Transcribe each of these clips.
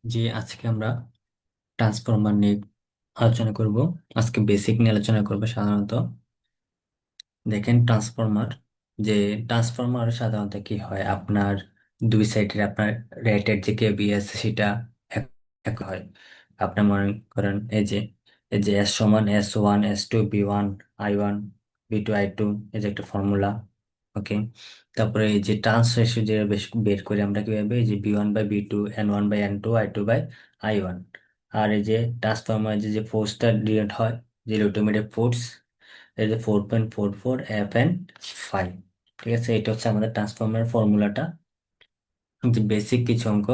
যে আজকে আমরা ট্রান্সফরমার নিয়ে আলোচনা করব। আজকে বেসিক নিয়ে আলোচনা করব। সাধারণত দেখেন ট্রান্সফরমার, যে ট্রান্সফরমার সাধারণত কি হয়, আপনার দুই সাইডের আপনার রেটের যে কেবি আছে সেটা এক এক হয়। আপনার মনে করেন এই যে এস সমান S1 S2 B1 I1 B2 I2, এই যে একটা ফর্মুলা। ওকে, তারপরে এই যে ট্রান্স রেশিও যে বের করি আমরা কিভাবে, এই যে B1/B2 N1/N2 I2/I1। আর এই যে ট্রান্সফরমার যে যে ফোর্সটা ডিরেক্ট হয়, যে রোটোমেটিক ফোর্স, এই যে 4.44 F/5। ঠিক আছে, এটা হচ্ছে আমাদের ট্রান্সফরমার ফর্মুলাটা। যে বেসিক কিছু অঙ্ক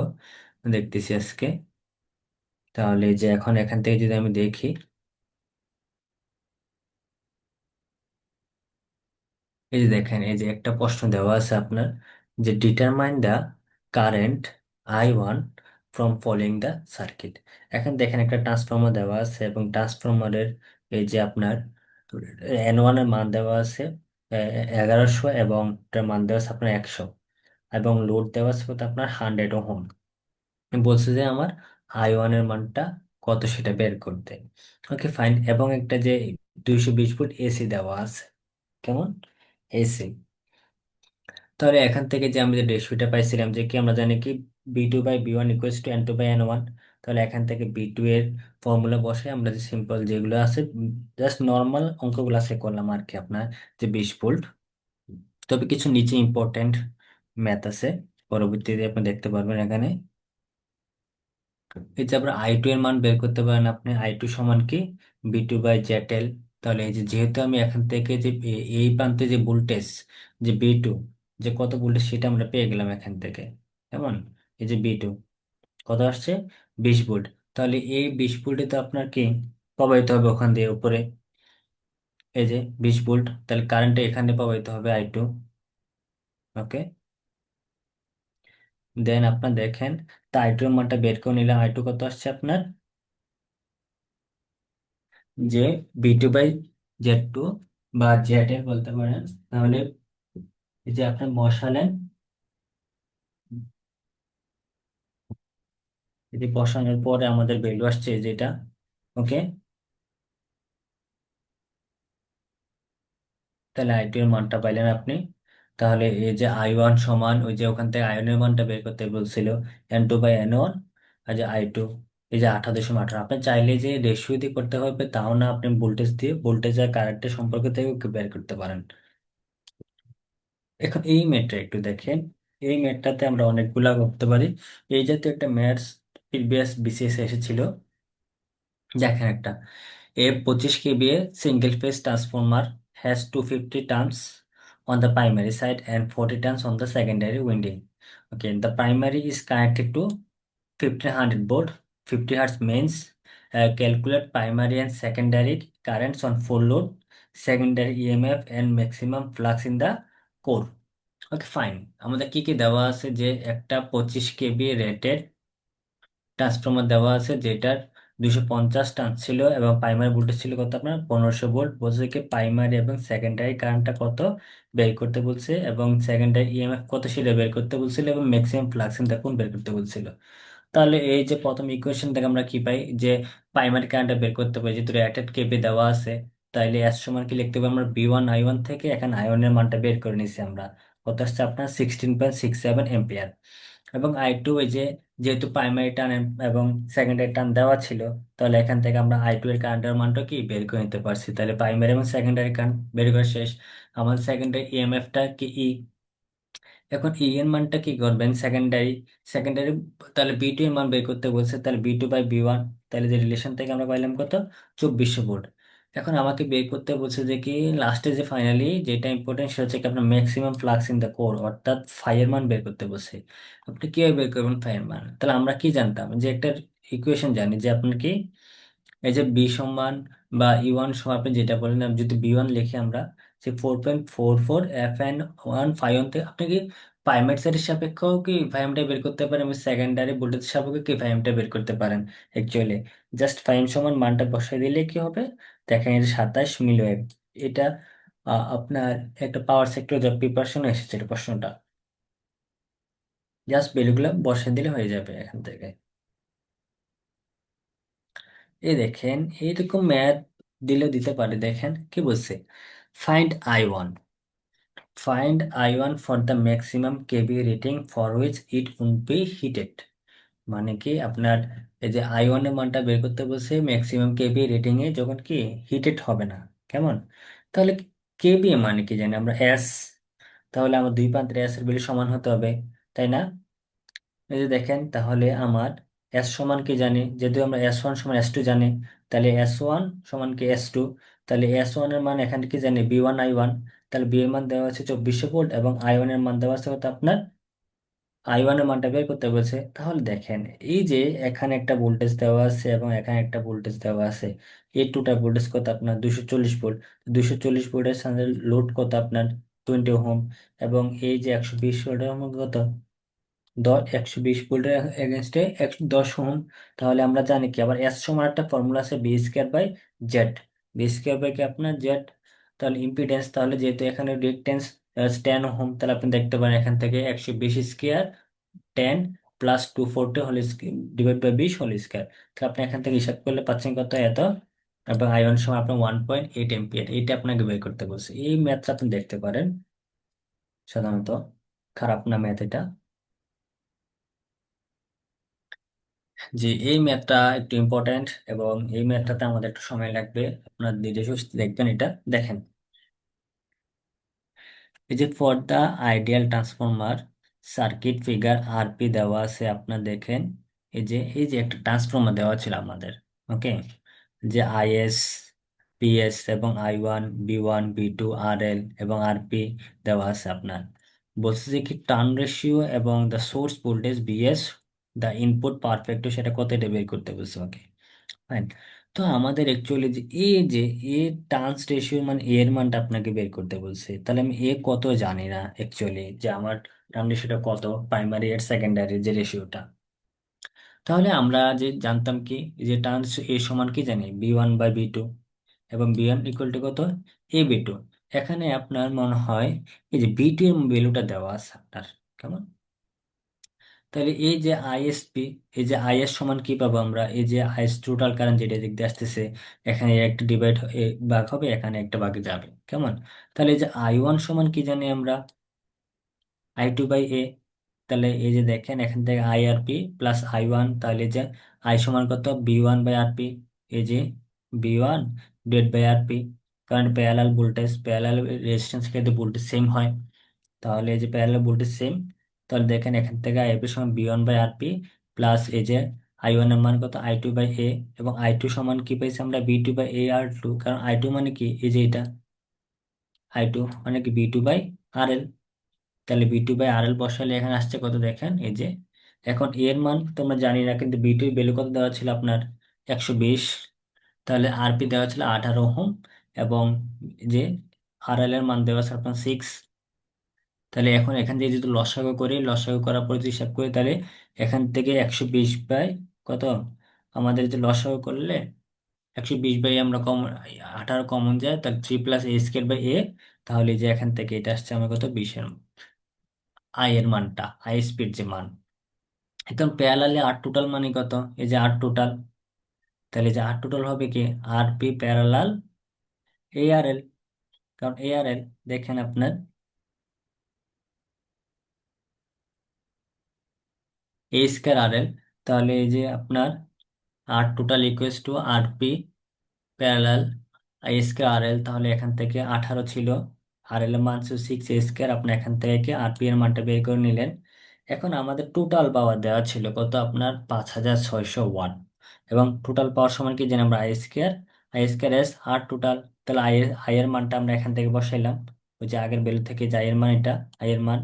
দেখতেছি আজকে। তাহলে এই যে এখন এখান থেকে যদি আমি দেখি, এই যে দেখেন, এই যে একটা প্রশ্ন দেওয়া আছে আপনার, যে determine the current I1 from following the circuit. এখন দেখেন একটা ট্রান্সফর্মার দেওয়া আছে এবং ট্রান্সফর্মারের এই যে আপনার N1 এর মান দেওয়া আছে 1100, এবং এটার মান দেওয়া আছে আপনার 100, এবং লোড দেওয়া আছে কত আপনার 100 ওহম। বলছে যে আমার I1 এর মানটা কত সেটা বের করতে। ওকে ফাইন, এবং একটা যে 220 ভোল্ট এসি দেওয়া আছে। কেমন? এসি। তাহলে এখান থেকে যে আমি যে রেশিওটা পাইছিলাম, যে কি আমরা জানি কি B2/B1 ইকুয়ালস টু N2/N1। তাহলে এখান থেকে B2 এর ফর্মুলা বসে আমরা যে সিম্পল যেগুলো আছে, জাস্ট নর্মাল অঙ্কগুলো আছে করলাম আর কি, আপনার যে 20 ভোল্ট। তবে কিছু নিচে ইম্পর্টেন্ট ম্যাথ আছে, পরবর্তীতে আপনি দেখতে পারবেন এখানে। এই যে আমরা I2 এর মান বের করতে পারেন, আপনি I2 সমান কি B2/ZL। তাহলে এই যে যেহেতু আমি এখান থেকে যে এই প্রান্তে যে ভোল্টেজ, যে B2 যে কত ভোল্টেজ সেটা আমরা পেয়ে গেলাম এখান থেকে। কেমন? এই যে B2 কত আসছে, 20 ভোল্ট। তাহলে এই 20 ভোল্টে তো আপনার কি প্রবাহিত হবে ওখান দিয়ে উপরে, এই যে 20 ভোল্ট, তাহলে কারেন্টটা এখানে প্রবাহিত হবে I2। ওকে, দেন আপনার দেখেন, তা I2 এর মানটা বের করে নিলাম। I2 কত আসছে আপনার, যে B2/Z2 বা ZL বলতে পারেন। তাহলে এই যে আপনি বসালেন, এই যে বসানোর পরে আমাদের ভ্যালু আসছে যেটা। ওকে, তাহলে I2 এর মানটা পাইলেন আপনি। তাহলে এই যে I1 সমান, ওই যে ওখান থেকে আয়নের মানটা বের করতে বলছিল, N2/N1, আর যে I2 এই যে 18.18। আপনি চাইলে যে রেশিও দিয়ে করতে হবে তাও না, আপনি ভোল্টেজ দিয়ে, ভোল্টেজ আর কারেন্টের সম্পর্ক থেকে বের করতে পারেন। এখন এই ম্যাথটা একটু দেখেন, এই ম্যাথটাতে আমরা অনেকগুলা করতে পারি। এই জাতীয় একটা ম্যাথস প্রিভিয়াস বিসিএস এসেছিল। দেখেন একটা, A 25 kVA single phase transformer has 250 turns on the primary side and 40 turns on the secondary winding. Okay, the primary is connected to 1500 volt, 50 hertz mains. Calculate primary and secondary currents on full load, secondary EMF and maximum flux in the core. Okay fine, আমাদের কি কি দেওয়া আছে, যে একটা 25 kVA rated transformer দেওয়া আছে যেটার 250 টার্ন ছিল, এবং প্রাইমারি ভোল্টেজ ছিল কত আপনার 1500 ভোল্ট। বলছে কি প্রাইমারি এবং সেকেন্ডারি কারেন্টটা কত বের করতে বলছে, এবং সেকেন্ডারি ইএমএফ কত সেটা বের করতে বলছিল, এবং ম্যাক্সিমাম ফ্লাক্স দেখুন বের করতে বলছিল। তাহলে এই যে প্রথম ইকুয়েশন থেকে আমরা কি পাই, যে প্রাইমারি কারেন্টটা বের করতে পারি, যেহেতু রেটেড কেপি দেওয়া আছে। তাইলে এস সমান কি লিখতে পারি আমরা, B1 I1 থেকে এখন I1 এর মানটা বের করে নিছি আমরা, কত আসছে আপনার 16.67 এম্পিয়ার। এবং I2 এই যে যেহেতু প্রাইমারি টার্ন এবং সেকেন্ডারি টার্ন দেওয়া ছিল, তাহলে এখান থেকে আমরা I2 এর কারেন্টের মানটা কি বের করে নিতে পারছি। তাহলে প্রাইমারি এবং সেকেন্ডারি কারেন্ট বের করা শেষ। আমাদের সেকেন্ডারি ইএমএফটা কি ই। এখন ই এর মানটা কি করবেন, সেকেন্ডারি সেকেন্ডারি তাহলে B2 এর মান বের করতে বলছে, তাহলে B2/B1। তাহলে যে রিলেশন থেকে আমরা পাইলাম কত, 2400 ভোল্ট। এখন আমাকে বের করতে বলছে যে কি লাস্টে যে ফাইনালি যেটা ইম্পর্টেন্ট সেটা হচ্ছে কি আপনার maximum flux in the core, অর্থাৎ ফাই এর মান বের করতে বলছে। আপনি কিভাবে বের করবেন ফাই এর মান? তাহলে আমরা কি জানতাম, যে একটা ইকুয়েশন জানি, যে আপনার কি এই যে বি সমান বা E1 সমান, আপনি যেটা বলেন, আমি যদি B1 লিখি আমরা, যে 4.44 FN1 ফাইভ থেকে আপনি কি প্রাইমারি সাইডের সাপেক্ষেও কি ফাইমটা বের করতে পারেন, এবং সেকেন্ডারি ভোল্টেজ সাপেক্ষে কি ফাইমটা বের করতে পারেন। অ্যাকচুয়ালি জাস্ট ফাইম সমান মানটা বসাই দিলে কি হবে, দেখেন এই যে 27 মিলি ওয়েভ। এটা আপনার একটা পাওয়ার সেক্টর জব প্রিপারেশন এসেছিল প্রশ্নটা, জাস্ট ভ্যালুগুলো বসাই দিলে হয়ে যাবে এখান থেকে। এই দেখেন, এইরকম ম্যাথ দিলেও দিতে পারে। দেখেন কি বলছে, find I one, find I one for the maximum KB rating for which it would be heated. মানে কি আপনার এই যে আই ওয়ানের মানটা বের করতে বলছে ম্যাক্সিমাম কেবি রেটিং এ যখন কি হিটেড হবে না। কেমন? তাহলে কেবি মানে কি জানি আমরা, এস। তাহলে আমার দুই প্রান্তের এস এর ভ্যালু সমান হতে হবে, তাই না? এই যে দেখেন, তাহলে আমার এস সমান কি জানি, যেহেতু আমরা এস ওয়ান সমান এস টু জানি, তাহলে এস ওয়ান সমান কি এস টু। তাহলে এস ওয়ান এর মান এখানে কি জানি, বি ওয়ান আই ওয়ান। তাহলে বি এর মান দেওয়া আছে 2400 ভোল্ট এবং আই ওয়ান এর মান দেওয়া আছে কত আপনার, আই ওয়ান এর মানটা বের করতে বলছে। তাহলে দেখেন, এই যে এখানে একটা ভোল্টেজ দেওয়া আছে এবং এখানে একটা ভোল্টেজ দেওয়া আছে, এই দুটা ভোল্টেজ কত আপনার 240 ভোল্ট। 240 ভোল্টের সাথে লোড কত আপনার 20 ওহম, এবং এই যে 120 ভোল্টের মধ্যে কত 120 ভোল্টের এগেনস্টে 10 ওহম। তাহলে আমরা জানি কি, আবার এস সমান একটা ফর্মুলা আছে, V square by Z. V square by কি আপনার জেড। তাহলে ইম্পিডেন্স, তাহলে যেহেতু এখানে রিঅ্যাকট্যান্স 10 ওহম, তাহলে আপনি দেখতে পারেন এখান থেকে 120 square 10 plus 240 whole divide by 20 whole square. তো আপনি এখান থেকে হিসাব করলে পাচ্ছেন কত, এত। এবং আয়রন সময় আপনার 1.8 এম্পিয়ার, এইটা আপনাকে বের করতে বলছে। এই ম্যাথটা আপনি দেখতে পারেন সাধারণত, খারাপ না ম্যাথ এটা। জি, এই ম্যাথটা একটু ইম্পর্ট্যান্ট এবং এই ম্যাথটাতে আমাদের একটু সময় লাগবে, আপনার ধীরে সুস্থে দেখবেন এটা। দেখেন, এই যে for the ideal transformer circuit figure RP দেওয়া আছে আপনার। দেখেন, এই যে একটা ট্রান্সফরমার দেওয়া ছিল আমাদের, ওকে, যে আইএস, পিএস এবং I1 B1 B2 RL এবং আরপি দেওয়া আছে আপনার। বলছে যে কি টার্ন রেশিও এবং the source voltage BS, the input perfect, সেটা কত এটা বের করতে বলছে, ওকে ফাইন। তো আমাদের অ্যাকচুয়ালি যে এ টার্নস রেশিও মানে এ এর মানটা আপনাকে বের করতে বলছে। তাহলে আমি এ কত জানি না অ্যাকচুয়ালি, যে আমার টার্ন রেশিওটা কত, প্রাইমারি আর সেকেন্ডারি যে রেশিওটা। তাহলে আমরা যে জানতাম কি, যে টার্নস এ সমান কি জানি, B1/B2, এবং B1 ইকুয়াল টু কত, A/B2। এখানে আপনার মনে হয় এই যে B2 এর ভ্যালুটা দেওয়া আছে আপনার, কেমন? তাহলে এই যে আইএসপি, এই যে আইএস সমান কি পাবো আমরা, এই যে আইএস টোটাল কারেন্ট যেটা দিক দিয়ে আসতেছে, এখানে একটা ডিভাইড ভাগ হবে, এখানে একটা ভাগে যাবে, কেমন? তাহলে এই যে I1 সমান কি জানি আমরা, I2/A। তাহলে এই যে দেখেন, এখান থেকে IRP প্লাস I1, তাহলে এই যে আই সমান কত, B1/RP। এই যে B1 ডিভাইড বাই RP, কারণ প্যারালাল ভোল্টেজ, প্যারালাল রেজিস্ট্যান্স ক্ষেত্রে ভোল্টেজ সেম হয়। তাহলে এই যে প্যারালাল ভোল্টেজ সেম, তাহলে দেখেন এখান থেকে আইপি সমান B1/RP প্লাস এই যে I1 এর মান কত, I2/A। এবং I2 সমান কি পাইছি আমরা, B2/AR2, কারণ I2 মানে কি, এই যে এটা I2 মানে কি B2/RL। তাহলে B2/RL বসালে এখানে আসছে কত, দেখেন এই যে। এখন A এর মান তোমরা জানি না, কিন্তু B2 এর ভ্যালু কত দেওয়া ছিল আপনার, 120। তাহলে আরপি দেওয়া ছিল 18 ওহম, এবং যে RL এর মান দেওয়া আছে আপনার 6। তাহলে এখন এখান থেকে যদি লসাগু করি, লসাগু করার পর যদি হিসাব করি, তাহলে এখান থেকে 120 বাই কত, আমাদের যে লসাগু করলে 120 বাই আমরা কম, 18 কমন যায়, তাহলে 3+A² বাই A। তাহলে এই যে এখান থেকে এটা আসছে আমার কত, 20-এর আই এর মানটা, আই স্পিড যে মান। এখন প্যারালালে আর টোটাল মানে কত, এই যে আর টোটাল। তাহলে এই যে আর টোটাল হবে কি, আরপি প্যারালাল ARL, কারণ ARL দেখেন আপনার A²RL। তাহলে এই যে আপনার R total equals to RP parallel A²RL। তাহলে এখান থেকে 18 ছিল, RL এর মান ছিল 6 A², আপনি এখান থেকে আরপি এর মানটা বের করে নিলেন। এখন আমাদের টোটাল পাওয়ার দেওয়া ছিল কত আপনার, 5600 ওয়াট। এবং টোটাল পাওয়ার সমান কি জানি আমরা, I² আর টোটাল। তাহলে আই এর মানটা আমরা এখান থেকে বসাইলাম, ওই যে আগের ভ্যালু থেকে, যে আই এর মান এটা, আই এর মান,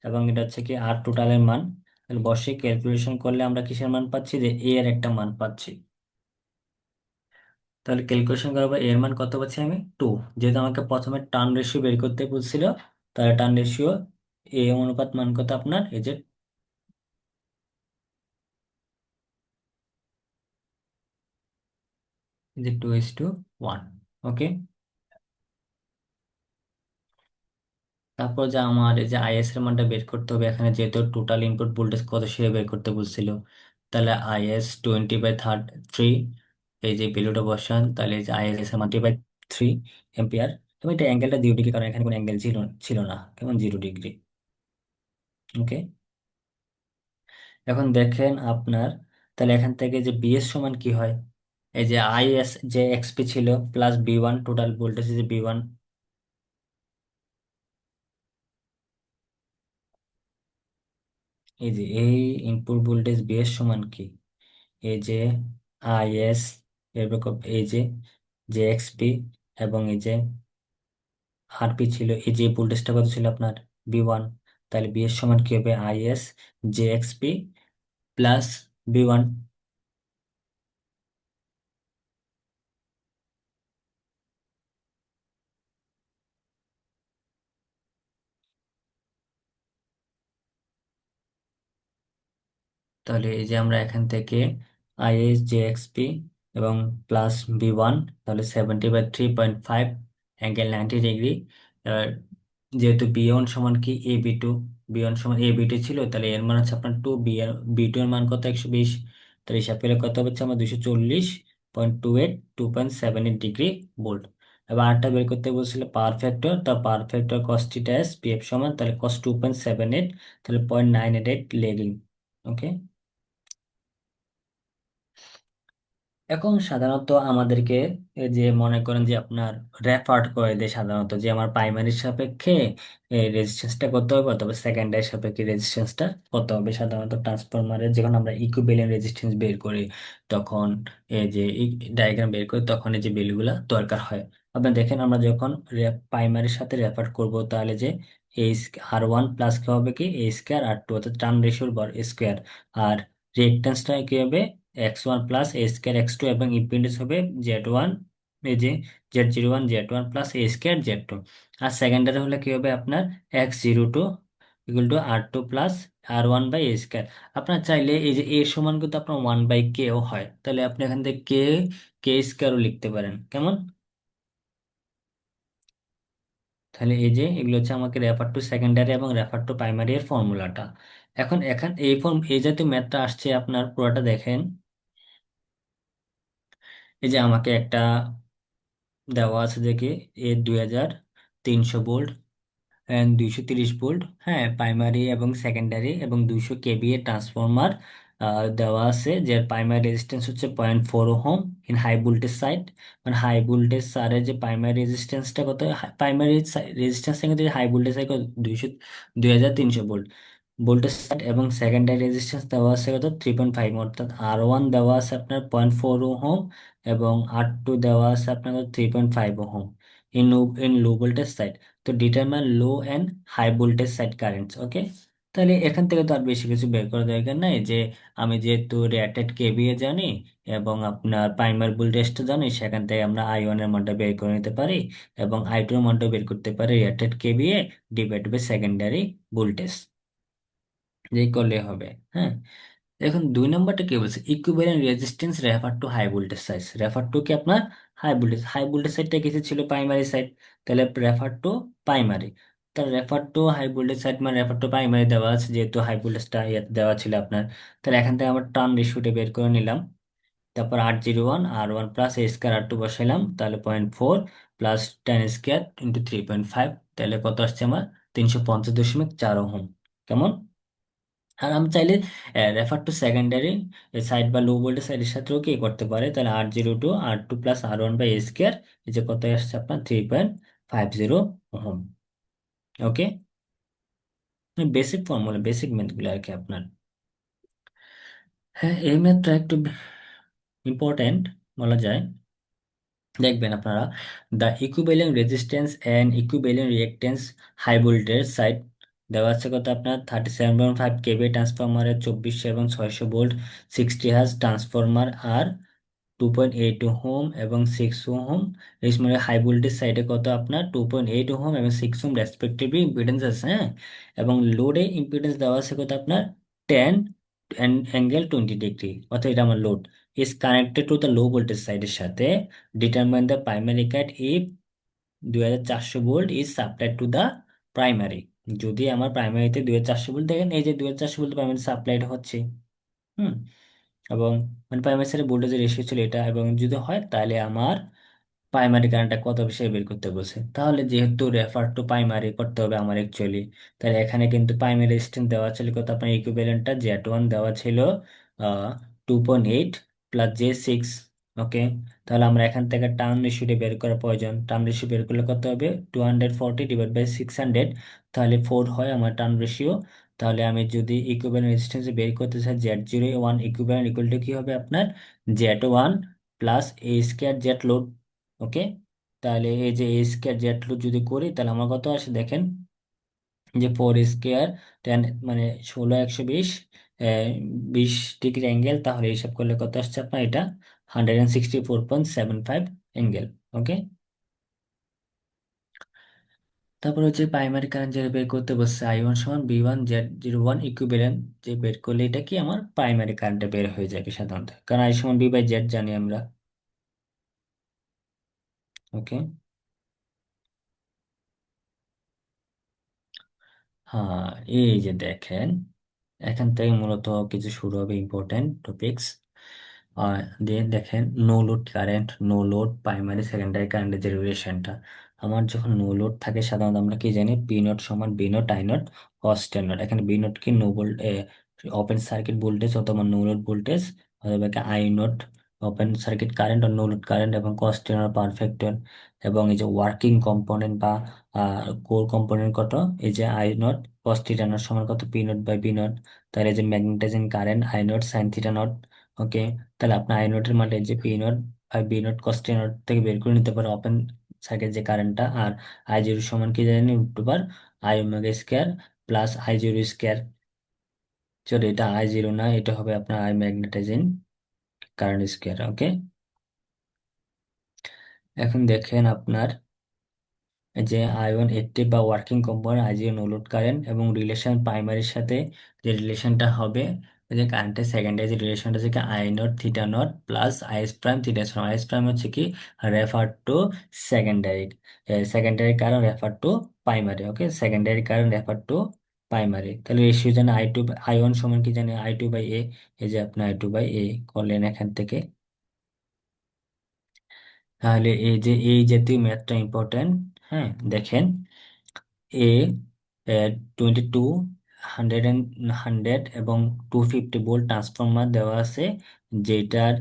এবং এটা হচ্ছে কি আর টোটালের মান। তাহলে বসে ক্যালকুলেশন করলে আমরা কিসের মান পাচ্ছি, যে এ এর একটা মান পাচ্ছি। তাহলে ক্যালকুলেশন করার পর এর মান কত পাচ্ছি আমি, 2। যেহেতু আমাকে প্রথমে টার্ন রেশিও বের করতে বলছিল, তাহলে টার্ন রেশিও এ অনুপাত মান কত আপনার, এই যে 2:1, ওকে। তারপর যে আমার এই যে আইএস এর মানটা বের করতে হবে, এখানে যেহেতু টোটাল ইনপুট ভোল্টেজ কত সে বের করতে বলছিল, তাহলে IS 20/3 এই যে ভ্যালুটা বসান, তাহলে এই যে আইএস মাল্টিপ্লাই 3 এম্পিয়ার। এবং এটা অ্যাঙ্গেলটা 0 ডিগ্রি, কারণ এখানে কোনো অ্যাঙ্গেল ছিল ছিল না, কেমন 0 ডিগ্রি। ওকে। এখন দেখেন আপনার, তাহলে এখান থেকে যে বিএস সমান কি হয়, এই যে আইএস যে এক্সপি ছিল প্লাস বি1, টোটাল ভোল্টেজ যে বি1, এই যে এই ইনপুট ভোল্টেজ বিএস সমান কি, এই যে আইএস, এরকম এই যে জে এক্সপি, এবং এই যে আরপি ছিল, এই যে ভোল্টেজটা কত ছিল আপনার বি1, তাহলে বিএস সমান কি হবে, is J XP plus B one. তাহলে এই যে আমরা এখান থেকে আইএস জে এক্সপি এবং প্লাস বি1, তাহলে 70/3.5 অ্যাঙ্গেল 90 ডিগ্রি। যেহেতু বি1 সমান কি বি2, বি1 সমান বি2 ছিল, তাহলে এর মান হচ্ছে আপনার 2, বি2 এর মান কত 120, তাহলে হিসাব করলে কত হচ্ছে আমার 240.28, 2.78 ডিগ্রি ভোল্ট। এবার আরটা বের করতে বলছিল পাওয়ার ফ্যাক্টর, তা power factor cos theta S PF সমান, তাহলে কস 2.78, তাহলে 0.988 লেগিং। ওকে। এখন সাধারণত আমাদেরকে এই যে মনে করেন যে আপনার রেফার্ড করে দেয় সাধারণত, যে আমার প্রাইমারির সাপেক্ষে রেজিস্ট্যান্সটা কত হবে, তবে সেকেন্ডারি সাপেক্ষে রেজিস্ট্যান্সটা কত হবে। সাধারণত ট্রান্সফরমারে যখন আমরা ইকুইভ্যালেন্ট রেজিস্ট্যান্স বের করি, তখন এই যে ডায়াগ্রাম বের করি, তখন এই যে ভ্যালুগুলা দরকার হয়। আপনি দেখেন আমরা যখন প্রাইমারির সাথে রেফার করব, তাহলে যে আর1 প্লাস কি হবে কি A² R2, অর্থাৎ টার্ন রেশিওর স্কোয়ার। আর রিয়েক্ট্যান্সটা কি হবে x1 প্লাস A² X2, এবং ইম্পিডেন্স হবে Z1, এই যে Z01 Z1 plus A² Z2। আর সেকেন্ডারি হলে কি হবে আপনার X02 equal to R2 plus R1/A²। আপনার চাইলে এই যে এ সমান কিন্তু আপনার 1/K ও হয়, তাহলে আপনি এখান থেকে K² লিখতে পারেন, কেমন। তাহলে এই যে এগুলো হচ্ছে আমাকে রেফার টু সেকেন্ডারি এবং রেফার টু প্রাইমারি এর ফর্মুলাটা। এখন এখন এই জাতীয় ম্যাথটা আসছে আপনার পুরোটা দেখেন, এই যে আমাকে একটা দেওয়া আছে দেখে, 2300 ভোল্ট এন্ড 230 ভোল্ট, হ্যাঁ প্রাইমারি এবং সেকেন্ডারি, এবং 200 কেভিএ ট্রান্সফরমার দেওয়া আছে, যে প্রাইমারি রেজিস্ট্যান্স হচ্ছে 0.4 ohm in high voltage side. মানে হাই ভোল্টেজ সারে যে প্রাইমারি রেজিস্ট্যান্সটা কত, প্রাইমারি রেজিস্ট্যান্স কিন্তু high voltage side 2300 volt voltage side, এবং সেকেন্ডারি রেজিস্ট্যান্স দেওয়া আছে কত 3.5, অর্থাৎ আর1 দেওয়া আছে আপনার 0.4 ওহম, এবং আর2 দেওয়া আছে আপনার 3.5 ohm in low voltage side. তো determine low and high voltage side currents. Okay. তাহলে এখান থেকে তো আর বেশি কিছু বের করার দরকার নাই, যে আমি যেহেতু রেটেড কেভিএ জানি এবং আপনার প্রাইমারি ভোল্টেজটা জানি, সেখান থেকে আমরা আই1 এর মানটা বের করে নিতে পারি, এবং আই2 এর মানটা বের করতে পারি rated KVA divide by secondary voltage, যেই করলে হবে। হ্যাঁ। এখন 2 নম্বরটা কি বলছে, equivalent resistance refer to high voltage side. Refer to কি আপনার হাই ভোল্টেজ সাইডটা কিছু ছিল প্রাইমারি সাইড, তাহলে রেফার টু প্রাইমারি। তাহলে refer to high voltage side মানে রেফার টু প্রাইমারি দেওয়া আছে, যেহেতু হাই ভোল্টেজটা দেওয়া ছিল আপনার। তাহলে এখান থেকে আমরা টার্ন রেশিওটা বের করে নিলাম, তারপর R01 R1 প্লাস A²R2 বসাইলাম, তাহলে 0.4 প্লাস 10² × 3.5, তাহলে কত আসছে আমার 350.4 ওহম, কেমন। আর আমি চাইলে রেফার টু সেকেন্ডারি সাইড বা লো ভোল্টেজ সাইডের সাথেও কি করতে পারে, তাহলে R02 R2 প্লাস R1/A², এই যে কত আসছে আপনার 3.50 ওহম। ওকে। বেসিক ফর্মুলা, বেসিক ম্যাথগুলো আর কি আপনার। হ্যাঁ, এই ম্যাথটা একটু ইম্পর্টেন্ট বলা যায়। দেখবেন আপনারা, the equivalent resistance and equivalent reactance high voltage side দেওয়া আছে কত আপনার 37.5 কেভি ট্রান্সফরমারের 2400 এবং 600 ভোল্ট 60 হার্জ ট্রান্সফরমার, আর 2.8 ওহম এবং 6 ওহম। মানে হাই ভোল্টেজ সাইডে কত আপনার 2.8 ওহম এবং 6 ওহম রেসপেক্টিভলি ইম্পিডেন্স আছে, হ্যাঁ। এবং লোডে ইম্পিডেন্স দেওয়া আছে কত আপনার 10 অ্যাঙ্গেল 20 ডিগ্রি, অর্থাৎ এটা আমার load is connected to the low voltage সাইডের সাথে, determine the primary cut if 2400 volt is supplied to the primary। যদি আমার প্রাইমারিতে 2400 ভোল্ট দেখেন, এই যে 2400 ভোল্ট প্রাইমারি সাপ্লাইড হচ্ছে। হুম। এবং মানে প্রাইমারি সাইডে ভোল্টেজের রেশিও ছিল এটা, এবং যদি হয় তাহলে আমার প্রাইমারি কারেন্টটা কত বেশি বের করতে বলছে। তাহলে যেহেতু রেফার টু প্রাইমারি করতে হবে আমার অ্যাকচুয়ালি, তাহলে এখানে কিন্তু প্রাইমারি রেজিস্ট্যান্স দেওয়া ছিল কত, আপনার ইকুইভ্যালেন্টটা Z1 দেওয়া ছিল 2.8 প্লাস J6। ওকে, তাহলে আমরা এখান থেকে টার্ম রেশিওটা বের করার প্রয়োজন। টার্ম রেশিও বের করলে কত হবে, 240/600, তাহলে 4 হয় আমার টার্ম রেশিও। তাহলে আমি যদি ইকুইভ্যালেন্ট রেজিস্ট্যান্স বের করতে চাই, Z01 ইকুইভ্যালেন্ট ইকুয়াল টু কি হবে আপনার, Z1 plus A² Z load. ওকে, তাহলে এই যে A² Z লোড যদি করি তাহলে আমার কত আসে দেখেন, যে 4² 10 মানে 16 120, 20 ডিগ্রি অ্যাঙ্গেল। তাহলে হিসাব করলে কত আসছে আপনার এটা, 164.75 অ্যাঙ্গেল। ওকে, তারপর হচ্ছে প্রাইমারি কারেন্ট যে বের করতে বসছে, I1 সমান V1 Z01 ইকুইভ্যালেন্ট, যে বের করলে এটা কি আমার প্রাইমারি কারেন্টটা বের হয়ে যাবে সাধারণত, কারণ I সমান V/Z জানি আমরা। ওকে, হ্যাঁ, এই যে দেখেন, এখান থেকে মূলত কিছু শুরু হবে ইম্পর্টেন্ট টপিকস। আর দিয়ে দেখেন, no load current, no load primary secondary কারেন্টের যে রিলেশনটা, আমার যখন নো লোড থাকে সাধারণত আমরা কি জানি, পি নট সমান V nought I nought cos ten nought. এখানে বি নট কি no volt open circuit voltage অথবা নো লোড ভোল্টেজ, অথবা I nought open circuit current আর নো লোড কারেন্ট, এবং কস টেন নট পারফেক্ট। এবং এই যে ওয়ার্কিং কম্পোনেন্ট বা কোর কম্পোনেন্ট কত, এই যে I nought cos theta nought সমান কত, P not by B nought. তাহলে এই যে magnetising current I naught sine theta naught. Okay, তাহলে আপনার আই নটের মানে এই যে P not by B naught cos theta naught থেকে বের করে নিতে পারে ওপেন সার্কিট যে কারেন্টটা। আর I0 সমান কি জানি, √, I omega square plus I0 square. চলো, এটা I0 না, এটা হবে আপনার I magnetising current square. Okay, এখন দেখেন আপনার এই যে I1 অ্যাক্টিভ বা working component, I0 no load current, এবং রিলেশন প্রাইমারির সাথে যে রিলেশনটা হবে, এই যে কারেন্টের সেকেন্ডারি যে রিলেশনটা হচ্ছে I naught theta naught plus is prime theta. Is prime হচ্ছে কি, refer to secondary, secondary current refer to primary. Okay, secondary current refer to primary. তাহলে রেশিও জানে I1 সমান কি জানে, I2/A। এই যে আপনি I2/A করলেন এখান থেকে। তাহলে এই যে এই জাতীয় ম্যাথটা ইম্পর্টেন্ট। হ্যাঁ, দেখেন, এ 22, 100 এবং 250 ভোল্ট ট্রান্সফরমার দেওয়া আছে, যেটার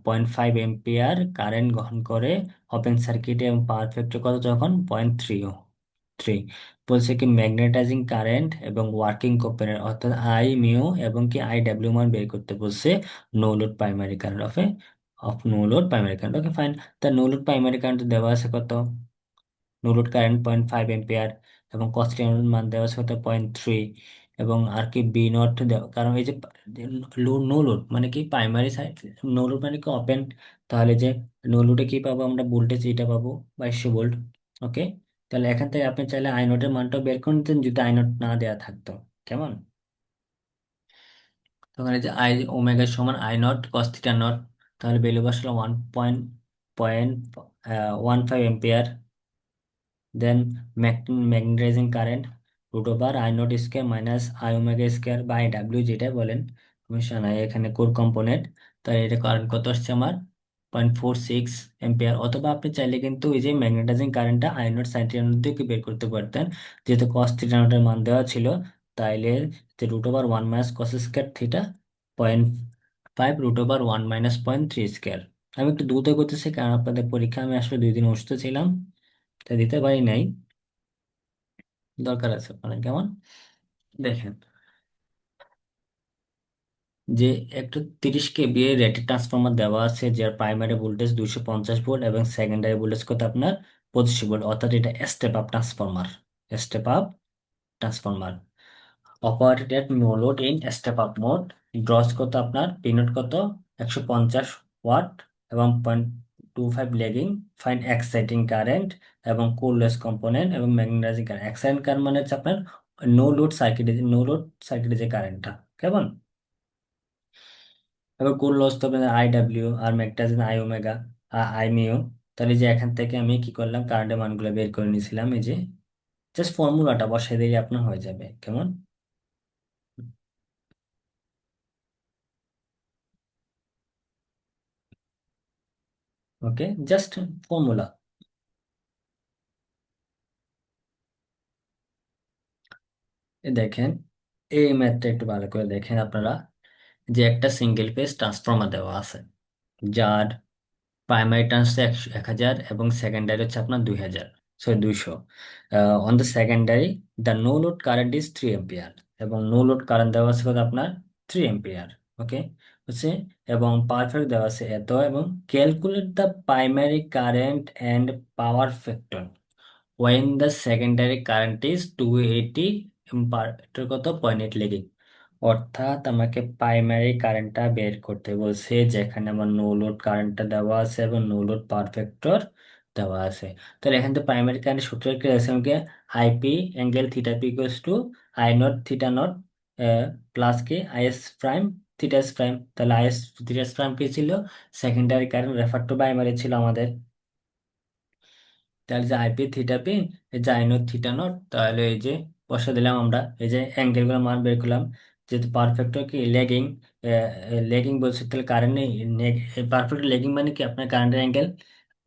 0.5 এম্পিয়ার কারেন্ট গ্রহণ করে ওপেন সার্কিটে, এবং পাওয়ার ফ্যাক্টর কত যখন 0.3। বলছে কি ম্যাগনেটাইজিং কারেন্ট এবং ওয়ার্কিং কম্পোনেন্ট অর্থাৎ I মিউ এবং কি I/W মান বের করতে বলছে, no load primary current of no load primary current. Okay, fine. তা নো লোড প্রাইমারি কারেন্ট দেওয়া আছে কত, নো লোড কারেন্ট 0.5 এম্পিয়ার, এবং কনস্ট্যান্ট মান দেওয়া আছে কত, 0.3। এবং আর কি বি নট দেওয়া, কারণ এই যে লোড, নো লোড মানে কি প্রাইমারি সাইড, নো লোড মানে কি ওপেন। তাহলে যে নো লোডে কি পাবো আমরা, ভোল্টেজ এটা পাবো 2200 ভোল্ট। ওকে, তাহলে এখান থেকে আপনি চাইলে আই নটের মানটাও বের করে নিতেন যদি আই নট না দেওয়া থাকতো। কেমন, তখন এই যে I ওমেগা সমান I nought cos theta nought, তাহলে ভ্যালু বসলো 1.15 ampere. Then magnetising current √I0² minus I omega square বা I/W যেটা বলেন, সমস্যা নাই, এখানে কোর কম্পোনেন্ট। তাই এটা কারেন্ট কত আসছে আমার, 0.46 এম্পিয়ার। অথবা আপনি চাইলে কিন্তু এই যে ম্যাগনেটাইজিং কারেন্টটা I0 সাইন থিটা নট দিয়ে বের করতে পারতেন, যেহেতু কস থিটা নটের মান দেওয়া ছিল। তাইলে যে √1 minus cos square theta 0.5 √1 minus 0.3 square. আমি একটু দ্রুত করতেছি কারণ আপনাদের পরীক্ষা, আমি আসলে 2 দিন অসুস্থ ছিলাম, তা দিতে পারি নাই। দরকার আছে আপনার, কেমন, দেখেন, যে একটা 30 kVA রেটেড ট্রান্সফরমার দেওয়া আছে, যার প্রাইমারি ভোল্টেজ 250 ভোল্ট এবং সেকেন্ডারি ভোল্টেজ কত আপনার 25 ভোল্ট, অর্থাৎ এটা step up transformer. Step up transformer operated no load in step up mode. ড্রস কত আপনার, পিনট কত 150 ওয়াট, এবং 0.25 লেগিং। ফাইন এক্সাইটিং কারেন্ট এবং কোরলেস কম্পোনেন্ট এবং ম্যাগনেটাইজিং কারেন্ট। এক্সাইটিং কারেন্ট মানে হচ্ছে আপনার নো লোড সার্কিটে যে কারেন্টটা, কেমন। এবার কোর লস তো হবে I/W, আর magnetising I omega I mu. তাহলে যে এখান থেকে আমি কি করলাম, কারেন্টের মানগুলো বের করে নিয়েছিলাম, এই যে জাস্ট ফর্মুলাটা বসাই দিলে আপনার হয়ে যাবে, কেমন। ওকে, জাস্ট ফর্মুলা। দেখেন এই ম্যাথটা একটু ভালো করে দেখেন আপনারা, যে একটা সিঙ্গেল ফেজ ট্রান্সফর্মার দেওয়া আছে, যার প্রাইমারি টার্নস 1000 এবং সেকেন্ডারি হচ্ছে আপনার 2000, sorry 200। On the secondary the no load current is 3 ampere, এবং নো লোড কারেন্ট দেওয়া আছে কত আপনার 3 এম্পিয়ার। ওকে হচ্ছে, এবং পারফেক্ট দেওয়া আছে এত, এবং calculate the primary current and power factor when the secondary current is 280 এম্পার, এটার কত 0.8 লেগিং। অর্থাৎ আমাকে প্রাইমারি কারেন্টটা বের করতে বলছে, যেখানে আমার নো লোড কারেন্টটা দেওয়া আছে এবং নো লোড পাওয়ার ফ্যাক্টর দেওয়া আছে। তাহলে এখান থেকে প্রাইমারি কারেন্ট সূত্র কি আছে আমাকে, IP angle theta P equals to I naught theta naught plus কি IS prime theta S prime. তাহলে আইএস থিটা এস প্রাইম কি ছিল, secondary current refer to primary ছিল আমাদের। তাহলে যে আইপি থিটা পি, এই যে আই নট থিটা নট, তাহলে এই যে বসা দিলাম আমরা, এই যে অ্যাঙ্গেল গুলো মান বের করলাম। যেহেতু পারফেক্ট কি লেগিং, লেগিং বলছে, তাহলে কারেন্ট নেই, পারফেক্ট লেগিং মানে কি আপনার কারেন্টের অ্যাঙ্গেল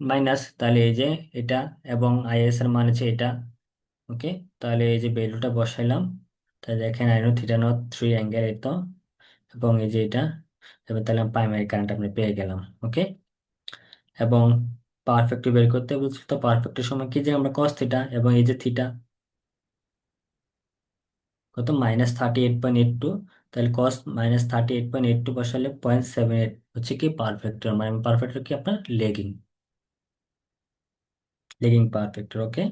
মাইনাস, তাহলে এই যে এটা, এবং আইএস এর মান হচ্ছে এটা। ওকে, তাহলে এই যে ভ্যালুটা বসাইলাম, তাহলে দেখেন I naught theta not 3 angle এই তো, এবং এই যে এটা, এবার তাহলে প্রাইমারি কারেন্ট আমরা পেয়ে গেলাম। ওকে, এবং পারফেক্ট বের করতে বলছি, তো পারফেক্টের সময় কি যে আমরা কস থিটা, এবং এই যে থিটা কত -38.82, তাহলে কস -38.82 বসালে 0.78 হচ্ছে কি পারফেক্টর, মানে পারফেক্টর কি আপনার লেগিং, লেগিং পারফেক্টর। ওকে,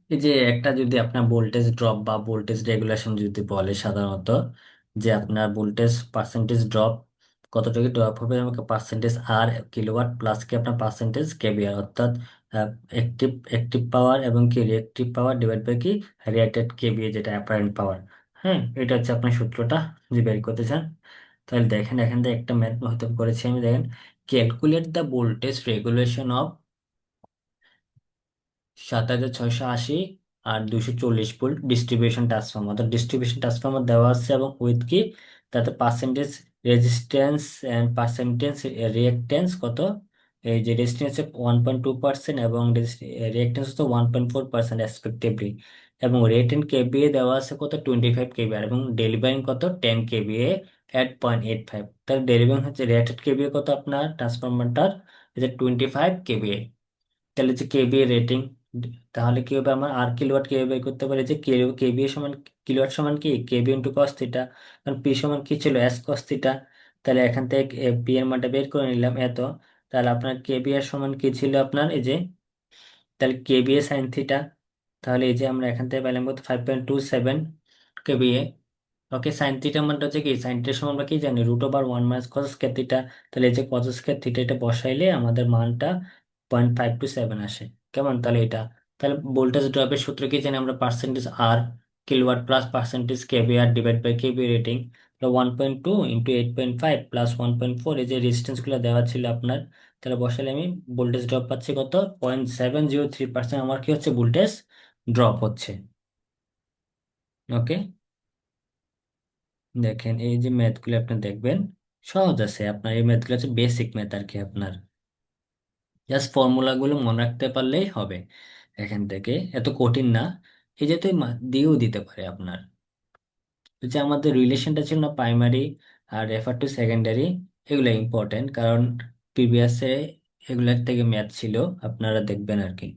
এই যে একটা যদি আপনার ভোল্টেজ ড্রপ বা ভোল্টেজ রেগুলেশন যদি বলে সাধারণত, যে আপনার ভোল্টেজ পার্সেন্টেজ ড্রপ কতটুকু ড্রপ হবে, আমাকে পার্সেন্টেজ আর কিলোওয়াট প্লাস কি আপনার পার্সেন্টেজ কেভিআর, অর্থাৎ অ্যাক্টিভ অ্যাক্টিভ পাওয়ার এবং কি রিঅ্যাক্টিভ পাওয়ার ডিভাইড বাই কি রিয়েটেড কেভিএ, যেটা অ্যাপারেন্ট পাওয়ার। হ্যাঁ, এটা হচ্ছে আপনার সূত্রটা যে বের করতে চান। তাহলে দেখেন এখান থেকে একটা ম্যাথ হয়তো করেছি আমি, দেখেন calculate the voltage regulation of 7680 আর 240 ভোল্ট ডিস্ট্রিবিউশন ট্রান্সফর্মার। তো ডিস্ট্রিবিউশন ট্রান্সফর্মার দেওয়া আছে, এবং উইথ কি তাতে percentage resistance and percentage reactance কত, এই যে রেজিস্ট্যান্স 1.2% এবং রিঅ্যাক্টেন্স হচ্ছে 1.4% রেসপেক্টিভলি, এবং রেট ইন কেবিএ দেওয়া আছে কত 25 কেবিআর, এবং ডেলিভারিং কত 10 কেবিএ এট 0.85। তাহলে ডেলিভারিং হচ্ছে রেটেড কেবিএ কত আপনার ট্রান্সফরমারটার, এই যে 25 কেবিএ। তাহলে যে কেবিএ রেটিং, তাহলে কি হবে আমার আর কিলোওয়াট কিভাবে বের করতে পারি, যে কেবিএ সমান কিলোওয়াট সমান কি কেবি ইন্টু কস থিটা, কারণ পি সমান কি ছিল এস কস থিটা। তাহলে এখান থেকে পি এর মানটা বের করে নিলাম এত, তাহলে আপনার কেবি এর সমান কি ছিল আপনার এই যে, তাহলে কেবিএ সাইন থিটা। তাহলে এই যে আমরা এখান থেকে পেলাম কত 5.27 কেবিএ। ওকে, সাইন থিটা মানটা হচ্ছে কি, সাইন থিটার সমান আমরা কি জানি √1 - cos² থিটা। তাহলে এই যে cos² থিটা এটা বসাইলে আমাদের মানটা 0.527 আসে। কেমন, তাহলে এটা, তাহলে ভোল্টেজ ড্রপের সূত্র কি জানি আমরা, পার্সেন্টেজ আর kilowatt plus percentage KVAR divide by KV rating. 1.2 into 8.5 plus 1.4, এই যে রেজিস্ট্যান্স গুলো দেওয়া ছিল আপনার, তাহলে বসালে আমি ভোল্টেজ ড্রপ পাচ্ছি কত 0.703%, আমার কি হচ্ছে ভোল্টেজ ড্রপ হচ্ছে। ওকে, দেখেন এই যে ম্যাথগুলো আপনি দেখবেন সহজ আছে, আপনার এই ম্যাথগুলো হচ্ছে বেসিক ম্যাথ আর কি, আপনার জাস্ট ফর্মুলাগুলো মনে রাখতে পারলেই হবে। এখান থেকে এত কঠিন না, এই যে তুই দিয়েও দিতে পারে আপনার। তো যে আমাদের রিলেশনটা ছিল না প্রাইমারি আর রেফার টু সেকেন্ডারি, এগুলো ইম্পর্টেন্ট, কারণ প্রিভিয়াসে এগুলোর থেকে ম্যাথ ছিল, আপনারা দেখবেন আর কি।